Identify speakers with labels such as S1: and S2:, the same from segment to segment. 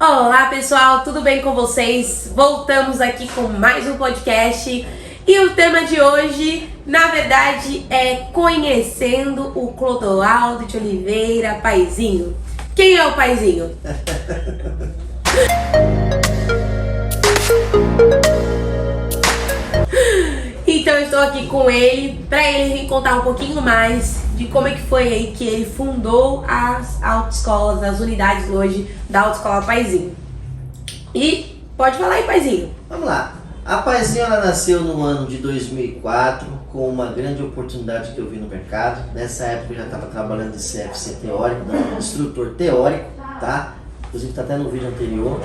S1: Olá pessoal, tudo bem com vocês? Voltamos aqui com mais um podcast e o tema de hoje, na verdade, é conhecendo o Clodoaldo de Oliveira Paizinho. Quem é o Paizinho? Então eu estou aqui com ele para ele me contar um pouquinho mais de como é que foi aí que ele fundou as autoescolas, as unidades hoje da Autoescola Paizinho. E pode falar aí, Paizinho.
S2: Vamos lá. A Paizinho ela nasceu no ano de 2004 com uma grande oportunidade que eu vi no mercado. Nessa época eu já estava trabalhando de CFC teórico, instrutor teórico, tá? Inclusive está até no vídeo anterior.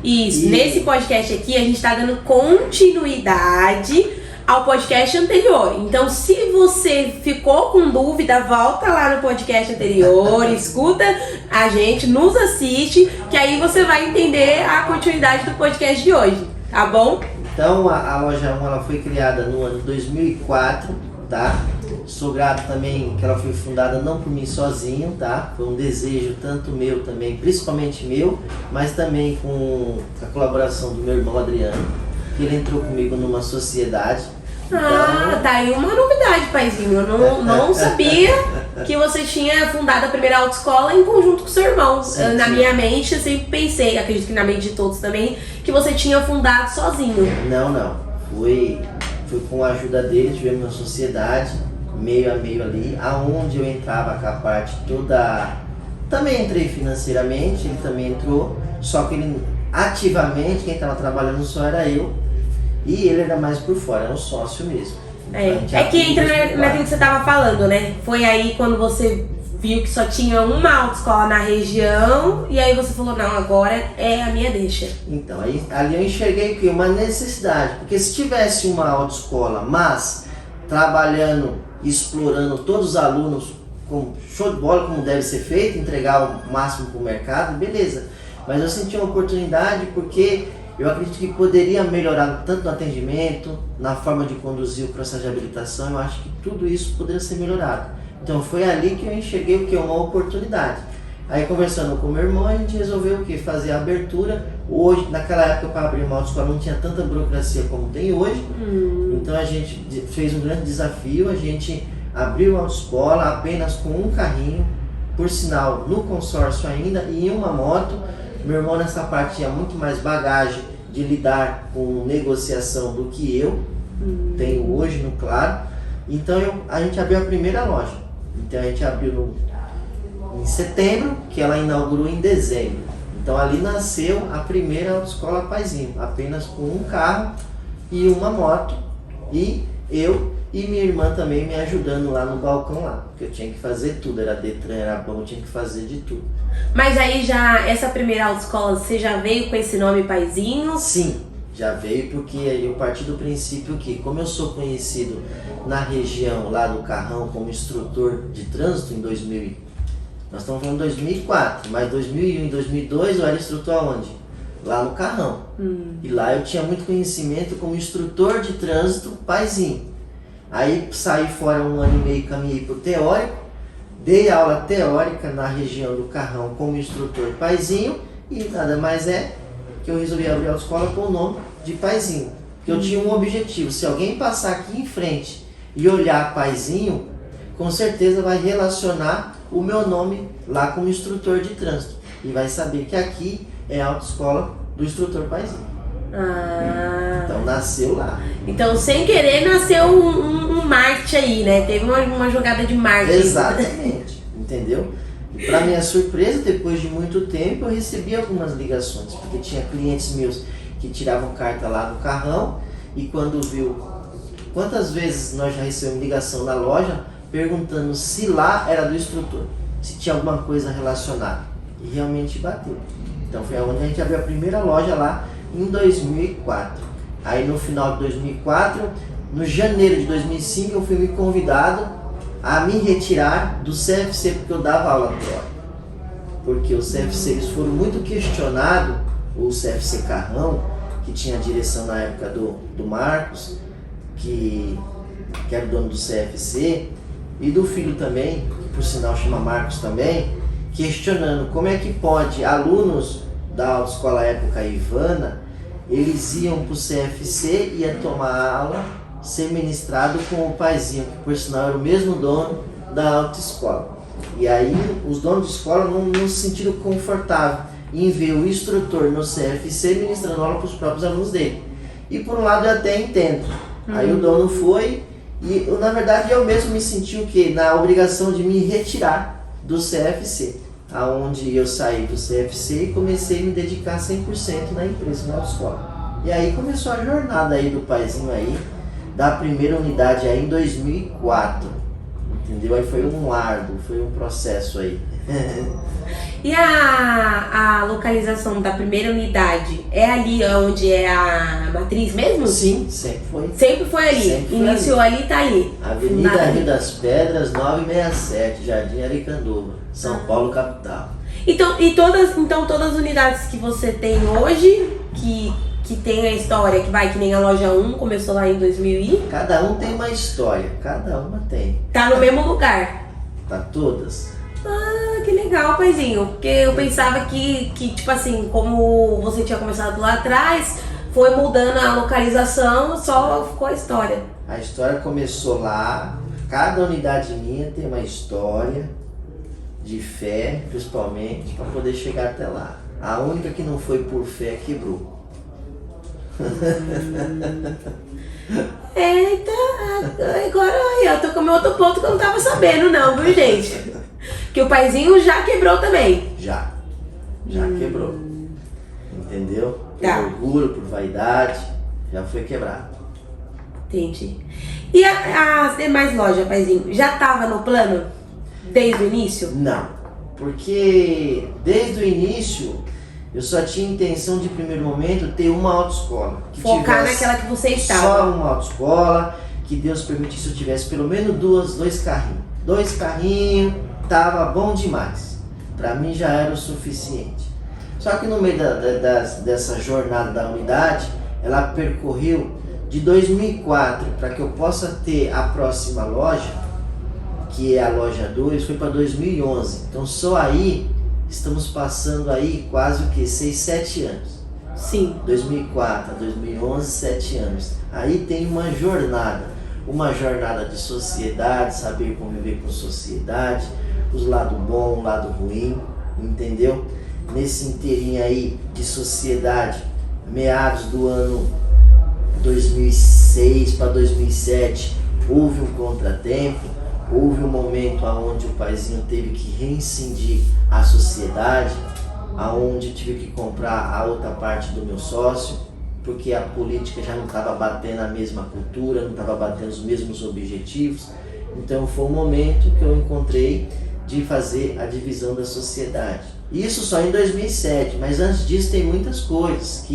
S1: Isso, nesse podcast aqui a gente está dando continuidade ao podcast anterior. Então, se você ficou com dúvida, volta lá no podcast anterior, escuta a gente, nos assiste, que aí você vai entender a continuidade do podcast de hoje, tá bom?
S2: Então, a loja 1 ela foi criada no ano de 2004, tá? Sou grato também que ela foi fundada não por mim sozinho, tá? Foi um desejo tanto meu também, principalmente meu, mas também com a colaboração do meu irmão Adriano. Ele entrou comigo numa sociedade.
S1: Ah, tá aí uma novidade, Paizinho. Eu não sabia que você tinha fundado a primeira autoescola em conjunto com seu irmão.
S2: Sim,
S1: na minha mente, eu sempre pensei, acredito que na mente de todos também, que você tinha fundado sozinho.
S2: Não. Foi com a ajuda dele, tivemos uma sociedade, meio a meio ali, aonde eu entrava com a parte toda. Também entrei financeiramente, ele também entrou, só que ele ativamente, quem estava trabalhando só era eu. E ele era mais por fora, era um sócio mesmo.
S1: É que entra naquilo que você estava falando, né? Foi aí quando você viu que só tinha uma autoescola na região e aí você falou, não, agora é a minha deixa.
S2: Então, aí, ali eu enxerguei que uma necessidade, porque se tivesse uma autoescola, mas trabalhando, explorando todos os alunos com show de bola, como deve ser feito, entregar o máximo para o mercado, beleza. Mas eu senti uma oportunidade porque eu acredito que poderia melhorar tanto no atendimento, na forma de conduzir o processo de habilitação, eu acho que tudo isso poderia ser melhorado. Então foi ali que eu enxerguei o que é uma oportunidade. Aí conversando com meu irmão, a gente resolveu o que? Fazer a abertura. Hoje, naquela época para abrir uma autoescola não tinha tanta burocracia como tem hoje. Então a gente fez um grande desafio, a gente abriu a autoescola apenas com um carrinho, por sinal no consórcio ainda, e uma moto. Meu irmão nessa parte tinha muito mais bagagem de lidar com negociação do que eu tenho hoje, no claro. Então a gente abriu a primeira loja. Então a gente abriu em setembro, que ela inaugurou em dezembro. Então ali nasceu a primeira autoescola Paizinho, apenas com um carro e uma moto. E eu e minha irmã também me ajudando lá no balcão lá, porque eu tinha que fazer tudo, era Detran, era bom, eu tinha que fazer de tudo.
S1: Mas aí já, essa primeira autoescola, você já veio com esse nome Paizinho?
S2: Sim, já veio porque eu parti do princípio que, como eu sou conhecido na região lá do Carrão como instrutor de trânsito em 2000, nós estamos falando de 2004, mas 2001 e 2002 eu era instrutor aonde? Lá no Carrão. E lá eu tinha muito conhecimento como instrutor de trânsito Paizinho. Aí saí fora um ano e meio, caminhei para o teórico, dei aula teórica na região do Carrão como instrutor Paizinho e nada mais é que eu resolvi abrir a autoescola com o nome de Paizinho. Porque eu tinha um objetivo, se alguém passar aqui em frente e olhar Paizinho, com certeza vai relacionar o meu nome lá como instrutor de trânsito e vai saber que aqui é a autoescola do instrutor Paizinho. Então nasceu lá.
S1: Então sem querer nasceu um marketing aí, né? Teve uma jogada de marketing.
S2: Exatamente, entendeu? E para minha surpresa, depois de muito tempo, eu recebi algumas ligações, porque tinha clientes meus que tiravam carta lá no Carrão e quando viu, quantas vezes nós já recebemos ligação na loja perguntando se lá era do instrutor, se tinha alguma coisa relacionada. E realmente bateu. Então foi onde a gente abriu a primeira loja lá em 2004. Aí no final de 2004, no janeiro de 2005, eu fui me convidado a me retirar do CFC porque eu dava aula teórica. Porque o CFC eles foram muito questionados, o CFC Carrão, que tinha a direção na época do Marcos, que era o dono do CFC, e do filho também, que por sinal chama Marcos também, questionando como é que pode alunos da autoescola época Ivana, eles iam para o CFC, ia tomar aula, ser ministrado com o paizinho, que por sinal era o mesmo dono da autoescola. E aí os donos de escola não se sentiram confortáveis em ver o instrutor no CFC ministrando aula para os próprios alunos dele. E por um lado eu até entendo. Aí o dono foi e na verdade eu mesmo me senti o quê? Na obrigação de me retirar do CFC. Aonde eu saí do CFC e comecei a me dedicar 100% na empresa, na autoescola. E aí começou a jornada aí do paizinho aí, da primeira unidade aí em 2004. Entendeu? Aí foi um árduo, foi um processo aí.
S1: E a localização da primeira unidade é ali onde é a matriz mesmo?
S2: Sim, sempre foi.
S1: Sempre foi ali?
S2: Sempre foi
S1: Iniciou ali, tá ali.
S2: Avenida Rio das Pedras, 967, Jardim Aricanduva, São Paulo, capital.
S1: Então todas as unidades que você tem hoje, que tem a história, que nem a loja 1, começou lá em 2000 e...
S2: Cada um tem uma história, cada uma tem.
S1: Tá no mesmo lugar?
S2: Tá todas.
S1: Ah, que legal, paizinho. Porque eu pensava que tipo assim, como você tinha começado lá atrás, foi mudando a localização, só ficou a história.
S2: A história começou lá, cada unidade minha tem uma história de fé, principalmente, para poder chegar até lá. A única que não foi por fé quebrou.
S1: Eita, agora eu tô com meu outro ponto que eu não tava sabendo não, viu, gente? Que o paizinho já quebrou também.
S2: Já quebrou. Entendeu? Por
S1: Tá.
S2: orgulho, por vaidade, já foi quebrado.
S1: Entendi. E as demais lojas, paizinho, já tava no plano desde o início?
S2: Não, porque desde o início eu só tinha intenção de, primeiro momento, ter uma autoescola. Que
S1: Focar
S2: tivesse
S1: naquela que você estava.
S2: Só uma autoescola, que Deus permitisse eu tivesse pelo menos dois carrinhos. 2 carrinhos, tava bom demais. Pra mim já era o suficiente. Só que no meio dessa jornada da unidade, ela percorreu de 2004 para que eu possa ter a próxima loja, que é a loja 2, foi para 2011. Então só aí estamos passando aí quase o que? 6, 7 anos.
S1: Sim.
S2: 2004 a 2011, 7 anos. Aí tem uma jornada de sociedade, saber conviver com sociedade, os lados bons, o lado ruim, entendeu? Nesse inteirinho aí de sociedade, meados do ano 2006 para 2007, houve um contratempo, houve um momento onde o paizinho teve que reincidir a sociedade, aonde tive que comprar a outra parte do meu sócio, porque a política já não estava batendo a mesma cultura, não estava batendo os mesmos objetivos. Então foi um momento que eu encontrei de fazer a divisão da sociedade. Isso só em 2007, mas antes disso tem muitas coisas,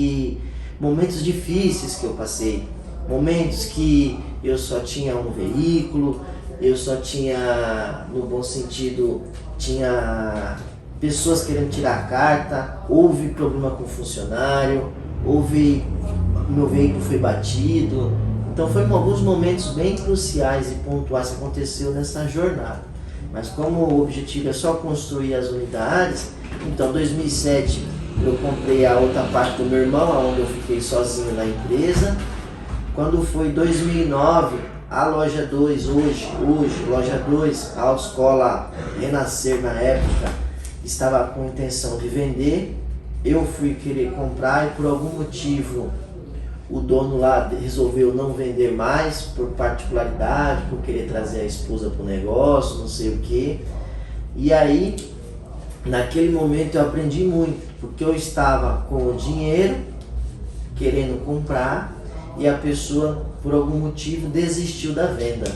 S2: momentos difíceis que eu passei, momentos que eu só tinha um veículo, eu só tinha, no bom sentido, tinha pessoas querendo tirar a carta, houve problema com o funcionário, meu veículo foi batido. Então foram alguns momentos bem cruciais e pontuais que aconteceu nessa jornada. Mas como o objetivo é só construir as unidades, então em 2007 eu comprei a outra parte do meu irmão, onde eu fiquei sozinho na empresa. Quando foi 2009, a loja 2, hoje, loja 2, a autoescola Renascer na época, estava com intenção de vender. Eu fui querer comprar e por algum motivo o dono lá resolveu não vender mais, por particularidade, por querer trazer a esposa para o negócio, não sei o que. E aí, naquele momento eu aprendi muito, porque eu estava com o dinheiro, querendo comprar, e a pessoa, por algum motivo, desistiu da venda.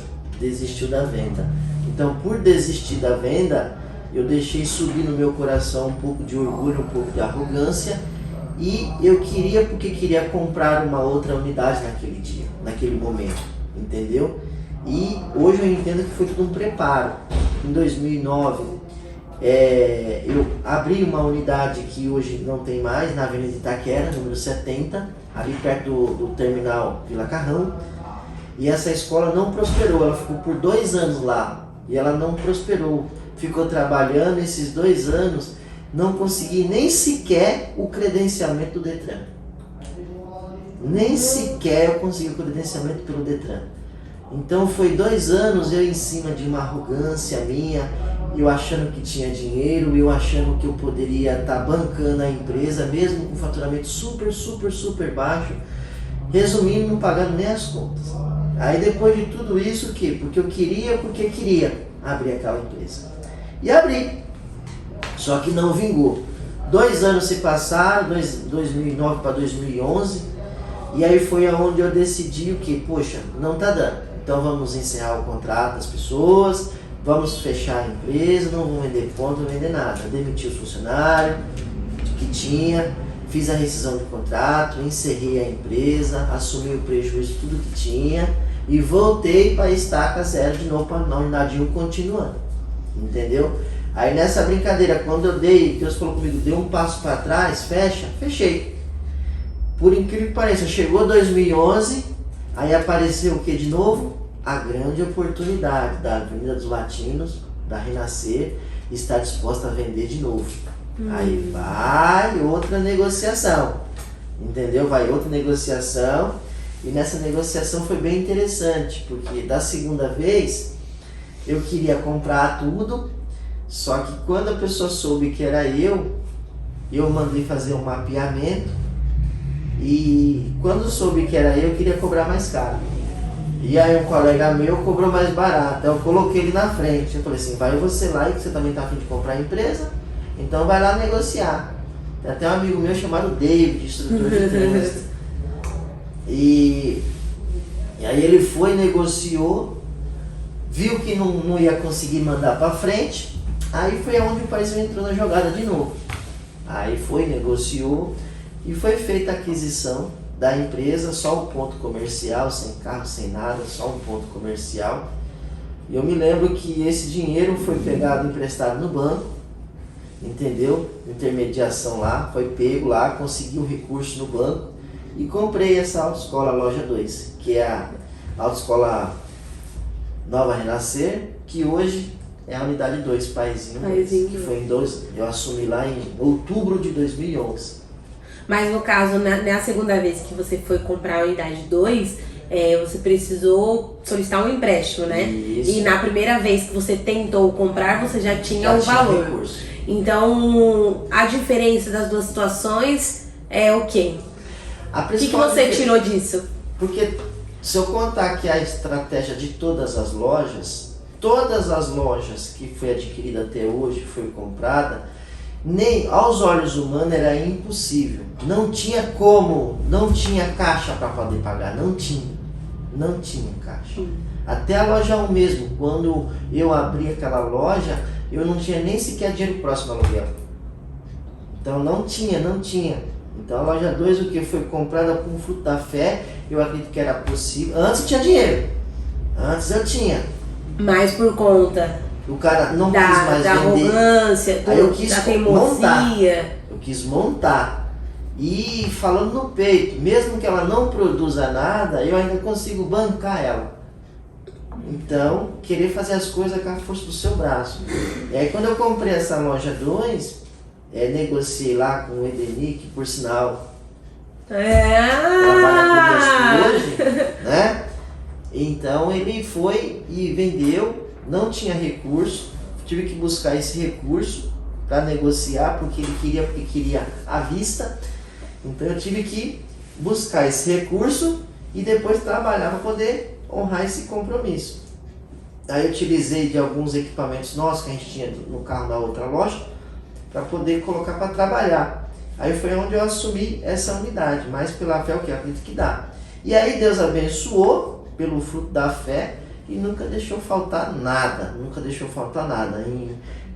S2: Então, por desistir da venda, eu deixei subir no meu coração um pouco de orgulho, um pouco de arrogância, e eu queria comprar uma outra unidade naquele dia, naquele momento, entendeu? E hoje eu entendo que foi tudo um preparo. Em 2009, eu abri uma unidade que hoje não tem mais, na Avenida Itaquera, número 70, ali perto do terminal Vila Carrão. E essa escola não prosperou, ela ficou por 2 anos lá, e ela não prosperou. Ficou trabalhando esses 2 anos, não consegui nem sequer o credenciamento do Detran. Nem sequer eu consegui o credenciamento pelo Detran. Então foi 2 anos eu em cima de uma arrogância minha, eu achando que tinha dinheiro, eu achando que eu poderia estar bancando a empresa, mesmo com faturamento super baixo. Resumindo, não pagando nem as contas. Aí depois de tudo isso, o quê? Porque queria abrir aquela empresa. E abri. Só que não vingou. 2 anos se passaram, 2009 para 2011, e aí foi aonde eu decidi o quê? Poxa, não tá dando. Então vamos encerrar o contrato das pessoas, vamos fechar a empresa, não vamos vender ponto, não vamos vender nada. Demiti os funcionários que tinha, fiz a rescisão de contrato, encerrei a empresa, assumi o prejuízo, tudo que tinha, e voltei para a estaca zero de novo, para não nadinho continuando. Entendeu? Aí nessa brincadeira, quando eu Deus falou comigo, dei um passo para trás, fechei. Por incrível que pareça, chegou 2011, aí apareceu o que de novo? A grande oportunidade da Avenida dos Latinos, da Renascer, está disposta a vender de novo. Aí vai outra negociação, entendeu? Vai outra negociação, e nessa negociação foi bem interessante, porque da segunda vez eu queria comprar tudo, só que quando a pessoa soube que era eu mandei fazer um mapeamento, e quando soube que era eu queria cobrar mais caro. E aí um colega meu cobrou mais barato, eu coloquei ele na frente, eu falei assim, vai você lá, e que você também está a fim de comprar a empresa, então vai lá negociar. Tem até um amigo meu chamado David, instrutor de trânsito. E aí ele foi, negociou, viu que não ia conseguir mandar para frente, aí foi onde o país entrou na jogada de novo. Aí foi, negociou e foi feita a aquisição da empresa, só um ponto comercial, sem carro, sem nada, só um ponto comercial. E eu me lembro que esse dinheiro foi pegado emprestado no banco, entendeu? Intermediação lá, foi pego lá, consegui um recurso no banco e comprei essa autoescola Loja 2, que é a autoescola Nova Renascer, que hoje é a unidade 2, Paizinho, que foi eu assumi lá em outubro de 2011.
S1: Mas no caso, na segunda vez que você foi comprar a unidade 2, você precisou solicitar um empréstimo, né?
S2: Isso.
S1: E na primeira vez que você tentou comprar, você já tinha o valor.
S2: Recurso.
S1: Então, a diferença das duas situações é o quê? O que você tirou disso?
S2: Porque se eu contar que a estratégia de todas as lojas que foi adquirida até hoje, foi comprada, nem aos olhos humanos era impossível. Não tinha como, não tinha caixa para poder pagar, não tinha caixa. Até a loja 1 mesmo, quando eu abri aquela loja, eu não tinha nem sequer dinheiro próximo ao aluguel. Então não tinha. Então a loja 2, o que foi comprada com o fruto da fé, eu acredito que era possível. Antes eu tinha dinheiro, antes eu tinha.
S1: Mas por conta
S2: o cara não quis mais
S1: da
S2: vender.
S1: Arrogância,
S2: Aí eu quis
S1: da teimosia.
S2: Eu quis montar. E falando no peito, mesmo que ela não produza nada, eu ainda consigo bancar ela. Então, querer fazer as coisas com a força do seu braço. E aí quando eu comprei essa loja 2, negociei lá com o Edeni, que por sinal trabalha conosco hoje, né? Então ele foi e vendeu, não tinha recurso, tive que buscar esse recurso para negociar, porque ele queria à vista. Então eu tive que buscar esse recurso e depois trabalhar para poder honrar esse compromisso. Aí eu utilizei de alguns equipamentos nossos que a gente tinha no carro da outra loja para poder colocar para trabalhar. Aí foi onde eu assumi essa unidade, mais pela fé, o que eu acredito que dá. E aí Deus abençoou pelo fruto da fé e nunca deixou faltar nada.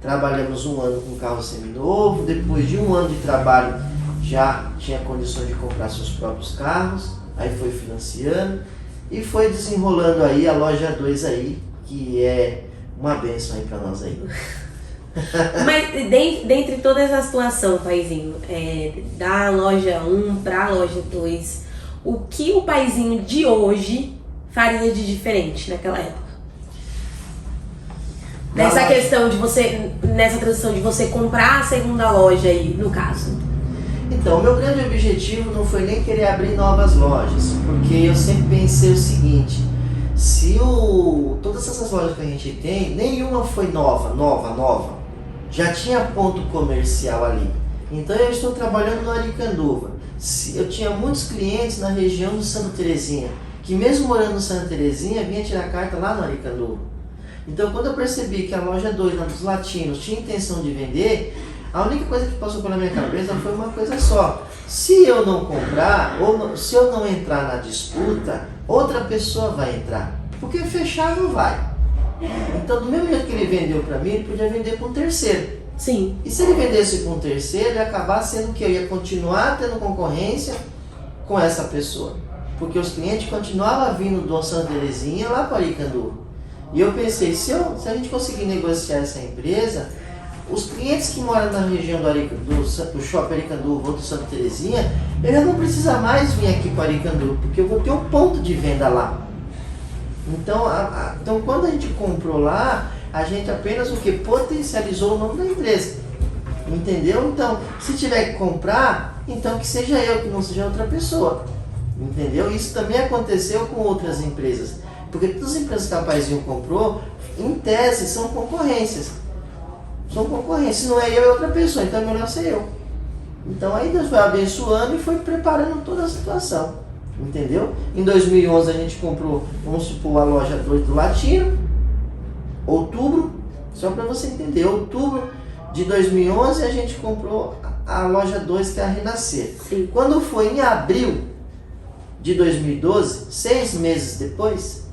S2: Trabalhamos 1 ano com carro seminovo, depois de 1 ano de trabalho já tinha condições de comprar seus próprios carros, aí foi financiando e foi desenrolando aí a loja 2 aí, que é uma bênção aí para nós aí.
S1: Mas dentre toda essa situação, Paizinho, da loja 1 para a loja 2, o que o Paizinho de hoje faria de diferente naquela época? Nessa questão de você, nessa transição de você comprar a segunda loja aí, no caso?
S2: Então, o meu grande objetivo não foi nem querer abrir novas lojas, porque eu sempre pensei o seguinte, todas essas lojas que a gente tem, nenhuma foi nova, já tinha ponto comercial ali. Então eu estou trabalhando no Aricanduva. Eu tinha muitos clientes na região do Santa Terezinha, que mesmo morando no Santa Terezinha, vinha tirar carta lá no Aricanduva. Então quando eu percebi que a loja 2, na dos Latinos, tinha intenção de vender, a única coisa que passou pela minha cabeça foi uma coisa só. Se eu não comprar, se eu não entrar na disputa, outra pessoa vai entrar. Porque fechar não vai. Então, do mesmo jeito que ele vendeu para mim, ele podia vender para um terceiro.
S1: Sim.
S2: E se ele vendesse para um terceiro, ia acabar sendo que eu ia continuar tendo concorrência com essa pessoa. Porque os clientes continuavam vindo do Santa Terezinha lá para Aricanduva. E eu pensei, se a gente conseguir negociar essa empresa, os clientes que moram na região do Shopping Aricanduva ou do Santa Terezinha, eles não precisam mais vir aqui para Aricanduva, porque eu vou ter um ponto de venda lá. Então quando a gente comprou lá, a gente apenas potencializou o nome da empresa. Entendeu? Então, se tiver que comprar, então que seja eu, que não seja outra pessoa. Entendeu? Isso também aconteceu com outras empresas. Porque todas as empresas que a Paizinho comprou, em tese, são concorrências. São concorrências. Se não é eu, é outra pessoa. Então é melhor ser eu. Então aí Deus foi abençoando e foi preparando toda a situação. Entendeu? Em 2011 a gente comprou, vamos supor, a loja 2 do Latino. Outubro, só para você entender, outubro de 2011 a gente comprou a loja 2, que é a Renascer.
S1: Sim.
S2: Quando foi em abril de 2012, 6 meses depois,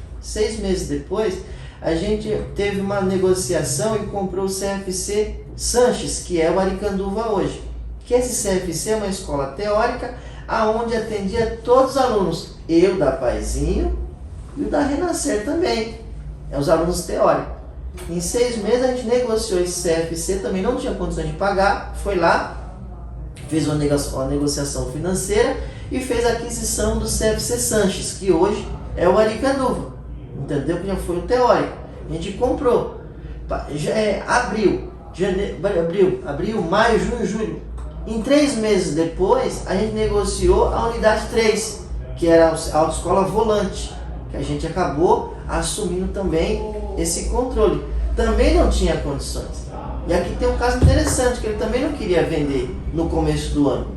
S2: a gente teve uma negociação e comprou o CFC Sanches, que é o Aricanduva hoje. Que esse CFC é uma escola teórica, aonde atendia todos os alunos, eu da Paizinho e o da Renascer também, é os alunos teóricos. Em 6 meses a gente negociou esse CFC, também não tinha condições de pagar, foi lá, fez uma negociação financeira e fez a aquisição do CFC Sanches, que hoje é o Aricanduva, entendeu? Que já foi o teórico. A gente comprou, abril, maio, junho, julho. Em 3 meses depois, a gente negociou a unidade 3, que era a autoescola Volante, que a gente acabou assumindo também esse controle. Também não tinha condições. E aqui tem um caso interessante, que ele também não queria vender no começo do ano.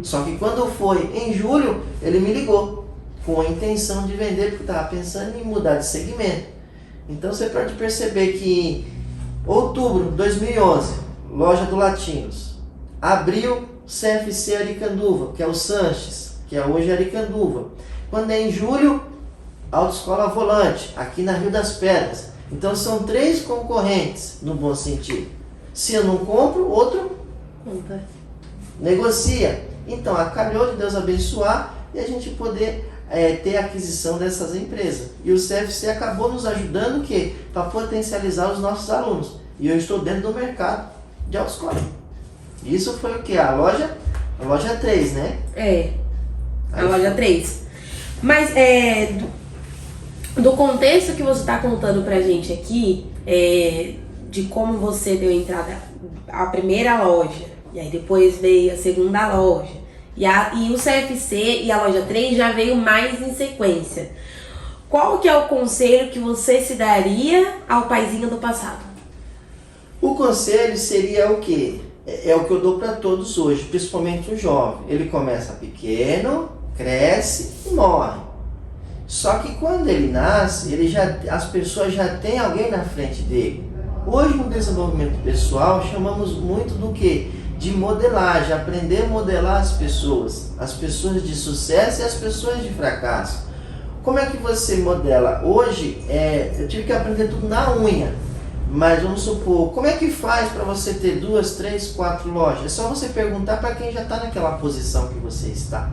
S2: Só que quando foi em julho, ele me ligou com a intenção de vender, porque estava pensando em mudar de segmento. Então você pode perceber que outubro de 2011, loja do Latinos. Abril, CFC Aricanduva, que é o Sanches, que é hoje Aricanduva. Quando é em julho, Autoescola Volante, aqui na Rio das Pedras. Então são 3 concorrentes, no bom sentido. Se eu não compro, outro negocia. Então, calhou de Deus abençoar e a gente poder ter a aquisição dessas empresas. E o CFC acabou nos ajudando para potencializar os nossos alunos. E eu estou dentro do mercado de autoescola. Isso foi o que? A loja 3, né?
S1: A loja 3. Mas do contexto que você está contando pra gente aqui, de como você deu entrada à primeira loja, e aí depois veio a segunda loja, e o CFC e a loja 3 já veio mais em sequência. Qual que é o conselho que você se daria ao Paizinho do passado?
S2: O conselho seria o quê? É o que eu dou para todos hoje, principalmente o jovem. Ele começa pequeno, cresce e morre. Só que quando ele nasce, as pessoas já têm alguém na frente dele. Hoje no desenvolvimento pessoal chamamos muito do quê? De modelagem, aprender a modelar as pessoas de sucesso e as pessoas de fracasso. Como é que você modela? Hoje eu tive que aprender tudo na unha. Mas vamos supor, como é que faz para você ter 2, 3, 4 lojas? É só você perguntar para quem já está naquela posição que você está.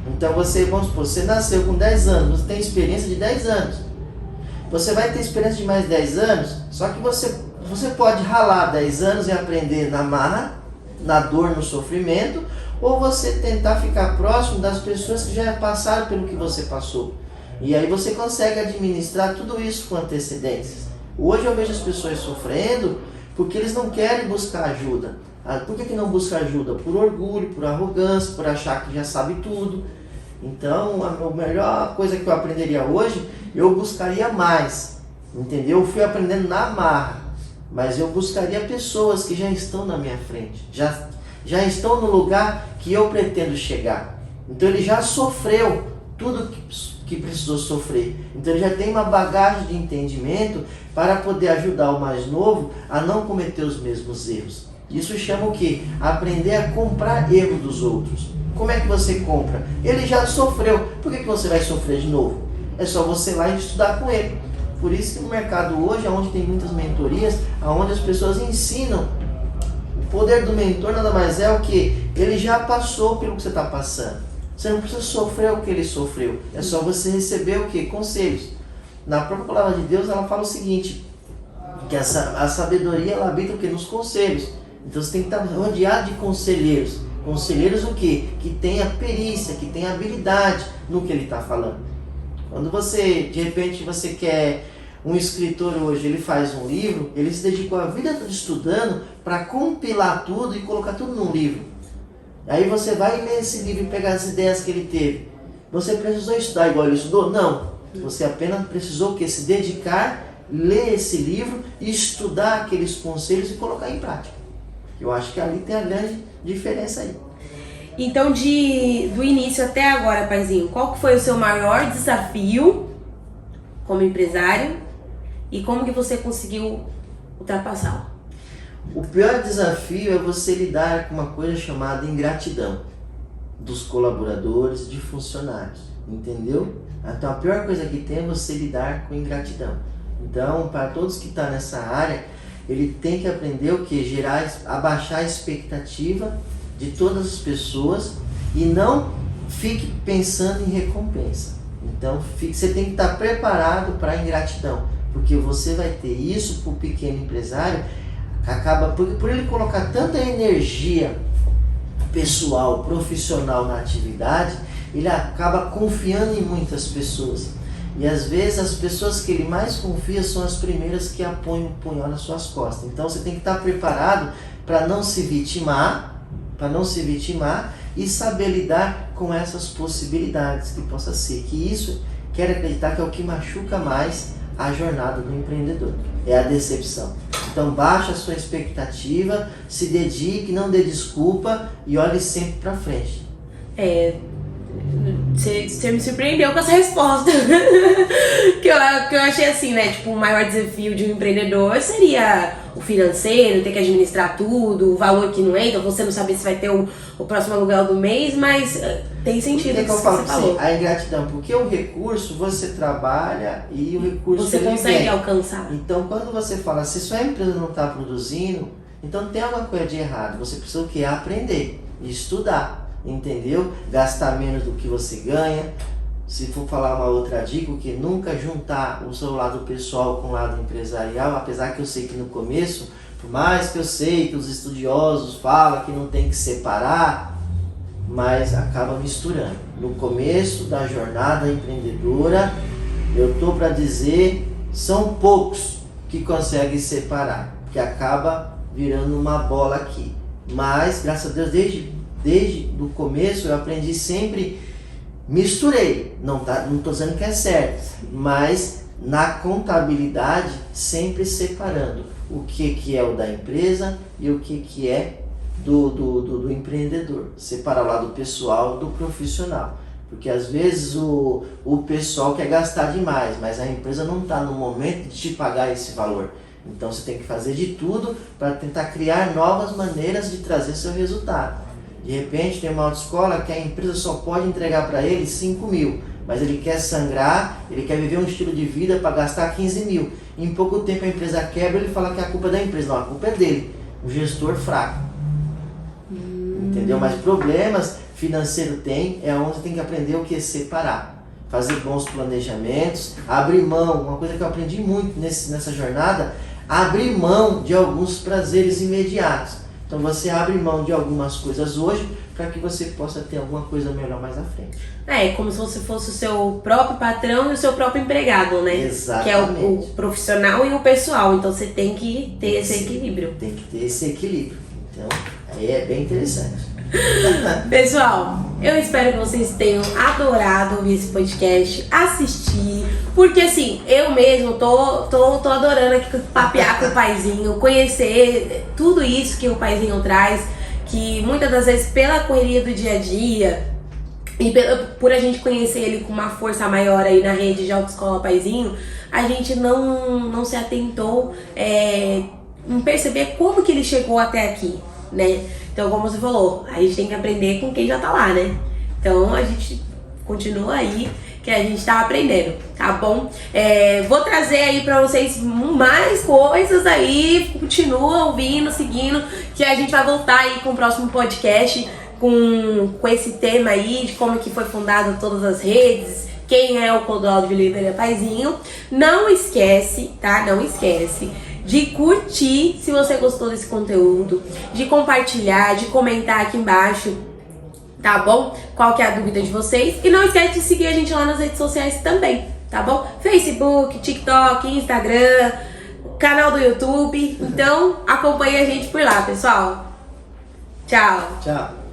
S2: Então vamos supor, você nasceu com 10 anos, você tem experiência de 10 anos. Você vai ter experiência de mais 10 anos, só que você pode ralar 10 anos e aprender na marra, na dor, no sofrimento, ou você tentar ficar próximo das pessoas que já passaram pelo que você passou. E aí você consegue administrar tudo isso com antecedências. Hoje eu vejo as pessoas sofrendo porque eles não querem buscar ajuda. Por que não busca ajuda? Por orgulho, por arrogância, por achar que já sabe tudo. Então, a melhor coisa que eu aprenderia hoje, eu buscaria mais, entendeu? Eu fui aprendendo na marra, mas eu buscaria pessoas que já estão na minha frente, já estão no lugar que eu pretendo chegar. Então, ele já sofreu tudo que precisou sofrer. Então, ele já tem uma bagagem de entendimento para poder ajudar o mais novo a não cometer os mesmos erros. Isso chama o quê? Aprender a comprar erro dos outros. Como é que você compra? Ele já sofreu. Por que você vai sofrer de novo? É só você ir lá e estudar com ele. Por isso que no mercado hoje, onde tem muitas mentorias, onde as pessoas ensinam, o poder do mentor nada mais é o que? Ele já passou pelo que você está passando. Você não precisa sofrer o que ele sofreu. É só você receber o que? Conselhos. Na própria palavra de Deus, ela fala o seguinte, que a sabedoria ela habita o que? Nos conselhos. Então você tem que estar rodeado de conselheiros. Conselheiros o quê? Que tenha perícia, que tenha habilidade no que ele está falando. Quando você, de repente, você quer um escritor hoje, ele faz um livro, ele se dedicou a vida toda estudando para compilar tudo e colocar tudo num livro. Aí você vai ler esse livro e pegar as ideias que ele teve. Você precisou estudar igual ele estudou? Não. Você apenas precisou que se dedicar, ler esse livro e estudar aqueles conselhos e colocar em prática. Eu acho que ali tem a grande diferença aí.
S1: Então, do início até agora, paizinho, qual que foi o seu maior desafio como empresário e como que você conseguiu ultrapassá-lo?
S2: O pior desafio é você lidar com uma coisa chamada ingratidão dos colaboradores, de funcionários, entendeu? Então, a pior coisa que tem é você lidar com ingratidão. Então, para todos que estão nessa área, ele tem que aprender o que? Abaixar a expectativa de todas as pessoas e não fique pensando em recompensa. Então você tem que estar preparado para a ingratidão, porque você vai ter isso para o pequeno empresário, por ele colocar tanta energia pessoal, profissional na atividade, ele acaba confiando em muitas pessoas. E às vezes as pessoas que ele mais confia são as primeiras que apoiam o punhal nas suas costas. Então você tem que estar preparado para não se vitimar, e saber lidar com essas possibilidades que possa ser. Que isso, quero acreditar que é o que machuca mais a jornada do empreendedor. É a decepção. Então baixa a sua expectativa, se dedique, não dê desculpa e olhe sempre para frente.
S1: Você me surpreendeu com essa resposta. que eu achei assim, né? Tipo, o maior desafio de um empreendedor seria o financeiro, ter que administrar tudo, o valor que não entra, você não saber se vai ter o próximo aluguel do mês, mas tem sentido o que
S2: eu falo
S1: você falou.
S2: A ingratidão, porque o recurso você trabalha e o recurso
S1: você consegue alcançar.
S2: Então, quando você fala, se sua empresa não está produzindo, então tem alguma coisa de errado. Você precisa o quê? Aprender, estudar. Entendeu? Gastar menos do que você ganha. Se for falar uma outra dica, que nunca juntar o seu lado pessoal com o lado empresarial, apesar que eu sei que no começo, por mais que eu sei que os estudiosos falam que não tem que separar, mas acaba misturando. No começo da jornada empreendedora, eu estou para dizer, são poucos que conseguem separar, que acaba virando uma bola aqui. Mas, graças a Deus, desde o começo eu aprendi sempre, misturei, não estou dizendo que é certo, mas na contabilidade sempre separando o que é o da empresa e o que é do empreendedor, separar o lado pessoal do profissional, porque às vezes o pessoal quer gastar demais, mas a empresa não está no momento de te pagar esse valor. Então você tem que fazer de tudo para tentar criar novas maneiras de trazer seu resultado. De repente tem uma autoescola que a empresa só pode entregar para ele 5 mil, mas ele quer sangrar, ele quer viver um estilo de vida para gastar 15 mil. Em pouco tempo a empresa quebra e ele fala que a culpa é da empresa. Não, a culpa é dele, o gestor fraco. Entendeu? Mas problemas financeiros tem, é onde tem que aprender o que? Separar. Fazer bons planejamentos, abrir mão. Uma coisa que eu aprendi muito nessa jornada, abrir mão de alguns prazeres imediatos. Então você abre mão de algumas coisas hoje para que você possa ter alguma coisa melhor mais à frente.
S1: É, como se você fosse o seu próprio patrão e o seu próprio empregado, né?
S2: Exatamente.
S1: Que é o profissional e o pessoal. Então você tem que ter esse equilíbrio.
S2: Tem que ter esse equilíbrio. Então, aí é bem interessante.
S1: Pessoal, eu espero que vocês tenham adorado ouvir esse podcast, assistir, porque assim, eu mesmo tô adorando aqui papear com o Paizinho, conhecer tudo isso que o Paizinho traz, que muitas das vezes pela correria do dia a dia e por a gente conhecer ele com uma força maior aí na rede de Autoescola Paizinho, a gente não se atentou em perceber como que ele chegou até aqui, né? Então, como você falou, a gente tem que aprender com quem já tá lá, né? Então, a gente continua aí, que a gente tá aprendendo, tá bom? Vou trazer aí pra vocês mais coisas aí, continua ouvindo, seguindo, que a gente vai voltar aí com o próximo podcast, com esse tema aí, de como que foi fundado todas as redes, quem é o Clodoaldo de Oliveira Paizinho. Não esquece, tá? Não esquece de curtir se você gostou desse conteúdo, de compartilhar, de comentar aqui embaixo, tá bom? Qual que é a dúvida de vocês? E não esquece de seguir a gente lá nas redes sociais também, tá bom? Facebook, TikTok, Instagram, canal do YouTube. Então, acompanhe a gente por lá, pessoal. Tchau!
S2: Tchau!